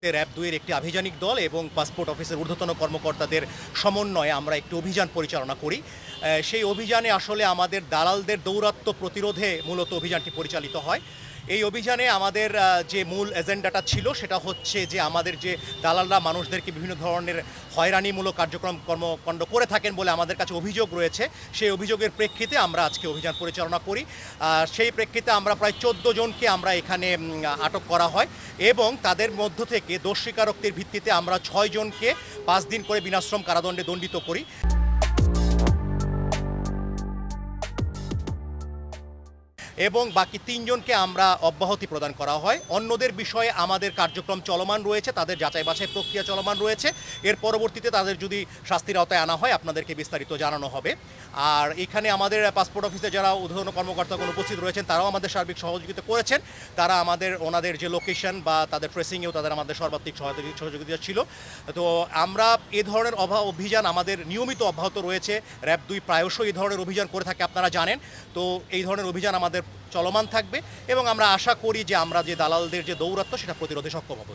RAB ২ এর একটি আভিযানিক দল এবং পাসপোর্ট অফিসের ঊর্ধ্বতন কর্মকর্তাদের সমন্বয়ে আমরা একটি অভিযান পরিচালনা করি। সেই অভিযানে আসলে আমাদের দালালদের দৌরাত্ম্য প্রতিরোধে মূলত অভিযানটি পরিচালিত হয়। এই অভিযানে আমাদের যে মূল এজেন্ডাটা ছিল সেটা হচ্ছে যে আমাদের যে দালালরা মানুষদেরকে বিভিন্ন ধরনের হয়রানিমূলক কর্মকাণ্ড করে থাকেন বলে আমাদের কাছে অভিযোগ রয়েছে। সেই অভিযোগের প্রেক্ষিতে আমরা আজকে অভিযান পরিচালনা করি। সেই প্রেক্ষিতে আমরা প্রায় ১৪ জনকে আমরা এখানে আটক করা হয় এবং তাদের মধ্য থেকে দোষ স্বীকারোক্তির ভিত্তিতে আমরা ৬ জনকে ৫ দিন করে বিনাশ্রম কারাদণ্ডে দণ্ডিত করি। এবং বাকি ৩ জনকে আমরা অব্যাহতি প্রদান করা হয়। অন্যদের বিষয়ে আমাদের কার্যক্রম চলমান রয়েছে, তাদের যাচাই বাছাই প্রক্রিয়া চলমান রয়েছে। এর পরবর্তীতে তাদের যদি শাস্তির আওতায় আনা হয় আপনাদেরকে বিস্তারিত জানানো হবে। আর এখানে আমাদের পাসপোর্ট অফিসে যারা ঊর্ধ্বতন কর্মকর্তাগণ উপস্থিত রয়েছেন তারাও আমাদের সার্বিক সহযোগিতা করেছেন। তারা ওনাদের যে লোকেশন বা তাদের ট্রেসিংয়েও তাদের আমাদের সর্বাত্মক সহযোগিতা ছিল। তো আমরা এ ধরনের অভিযান আমাদের নিয়মিত অব্যাহত রয়েছে। র্যাব ২ প্রায়শই এই ধরনের অভিযান করে থাকে আপনারা জানেন। তো এই ধরনের অভিযান আমাদের চলমান থাকবে এবং আমরা আশা করি যে আমরা যে দালালদের যে দৌরাত্ম্য সেটা প্রতিরোধে সক্ষম হব।